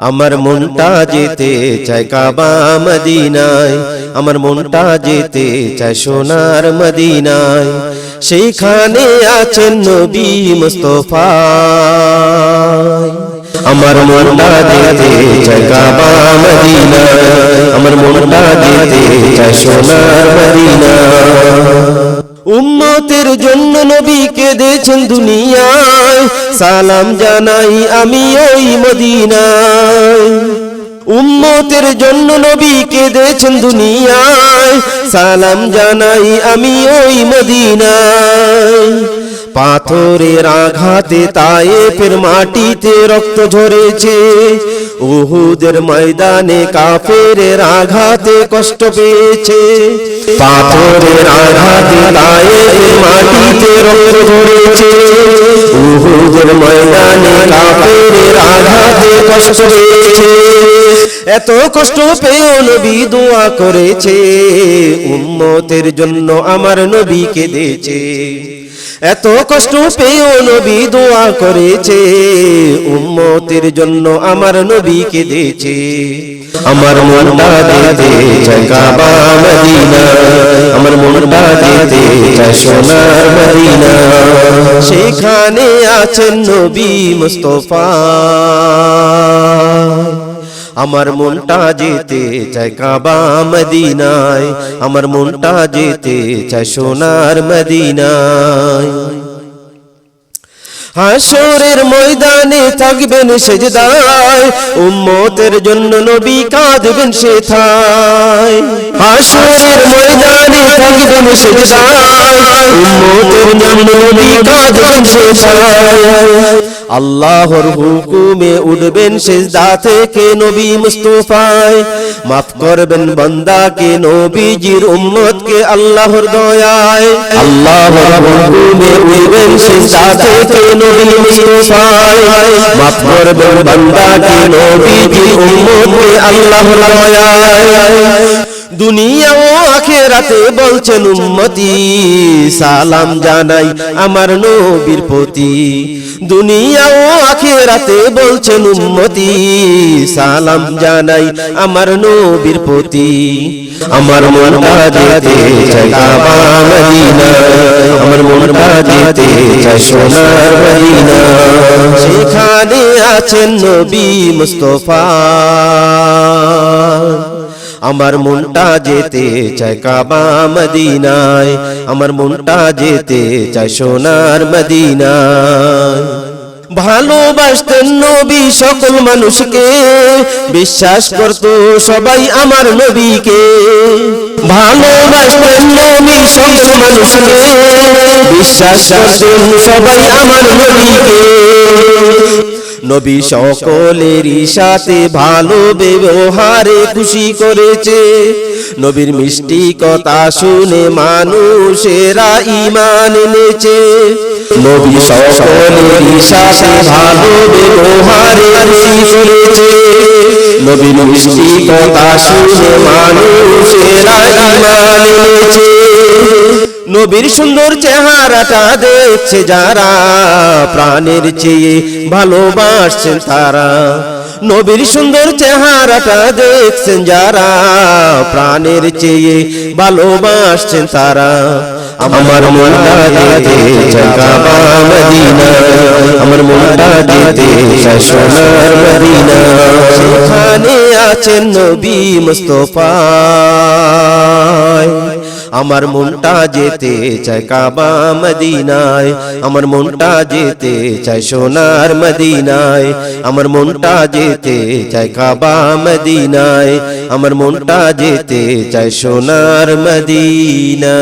আমার মনটা যেতে চায় কাবা মদিনায়, আমার মনটা যেতে চায় সোনার মদিনায়। সেইখানে আছেন নবী মুস্তাফা। আমার মনটা যেতে চায় কাবা মদিনায়, আমার মনটা যেতে চায় সোনার মদিনায়। উম্মতের জন্য নবীকে দিয়েছেন দুনিয়ায়, সালাম জানাই আমি ওই মদিনায়। উম্মতের জন্য নবীকে দিয়েছেন দুনিয়ায়, সালাম জানাই আমি ওই মদিনায়। পাথরের আঘাতে তায়েফের মাটিতে রক্ত ঝরেছে, উহুদের ময়দানে কাফেরের আঘাতে কষ্ট পেয়েছে। পাথরের আঘাতে তায়েফের মাটিতে রক্ত ঝরেছে, উহুদের ময়দানে কাফেরের আঘাতে কষ্ট পেয়েছে। এত কষ্ট পেয়েও নবী দোয়া করেছে, উম্মতের জন্য আমার নবীকে দিয়েছে। এত কষ্ট পেয়েও নবী দোয়া করেছে, উম্মতের জন্য আমার নবীকে দিয়েছে। আমার মনটা যেতে চায় কাবা মদিনা, আমার মনটা যেতে চায় সোনার মদিনা। সেখানে আছেন নবী মুস্তাফা। আমার মনটা যেতে চায় কাবা মদিনায়, আমার মনটা যেতে চায় সোনার মদিনায়। হাসরের ময়দানে থাকবেন সেজদায়, উম্মতের জন্য নবী কাঁদবেন সেথায়। হাসরের ময়দানে থাকবেন সেজদায়, উম্মতের জন্য নবী কাঁদবেন সেথায়। আল্লাহর হুকুমে উঠবেন সিজদা থেকে নবী মুস্তাফায়, মাফ করবেন বান্দাকে নবীজির উম্মতকে আল্লাহর দয়ায়। আল্লাহর হুকুমে উঠবেন সিজদা থেকে নবী মুস্তাফায়, মাফ করবেন বান্দাকে নবীজির উম্মতকে আল্লাহর দয়ায়। দুনিয়া ও আখিরাতে বলছেন উম্মতি, সালাম জানাই আমার নবীর প্রতি। দুনিয়া ও আখিরাতে বলছেন উম্মতি, সালাম জানাই আমার নবীর প্রতি। আমার মনটা যেতে চায় কাবা মদিনা, আমার মনটা যেতে চায় সোনার মদিনা। সেখানে আছেন নবী মুস্তাফা। আমার মনটা যেতে চায় কাবা মদিনায়, আমার মনটা যেতে চায় সোনার মদিনায়। ভালোবাসতেন নবী সকল মানুষকে, বিশ্বাস করত সবাই আমার নবীকে। ভালোবাসতেন নবী সকল মানুষকে, বিশ্বাস করতেন সবাই আমার নবীকে। নবী সকলেরই সাথে ভালো ব্যবহারে খুশি করেছে, নবীর মিষ্টি কথা শুনে মানুষেরা ঈমান এনেছে। নবী সকলেরই সাথে ভালো ব্যবহারে খুশি করেছে, নবীর মিষ্টি কথা শুনে মানুষেরা ঈমান এনেছে। নবীর সুন্দর চেহারাটা দেখছে যারা, প্রাণের চেয়ে ভালোবাসছেন তারা। নবীর সুন্দর চেহারাটা দেখছেন যারা, প্রাণের চেয়ে ভালোবাসছেন তারা। আমার মনটা যেতে চায় কাবা মদিনা, আমার মনটা যেতে চায় সোনার মদিনা। সেখানে আছেন নবী মুস্তাফা। আমার মনটা যেতে চায় কাবা মদিনায়, আমার মনটা যেতে চায় সোনার মদিনায়। আমার মনটা যেতে চায় কাবা মদিনায়, আমার মনটা যেতে চায় সোনার মদিনায়।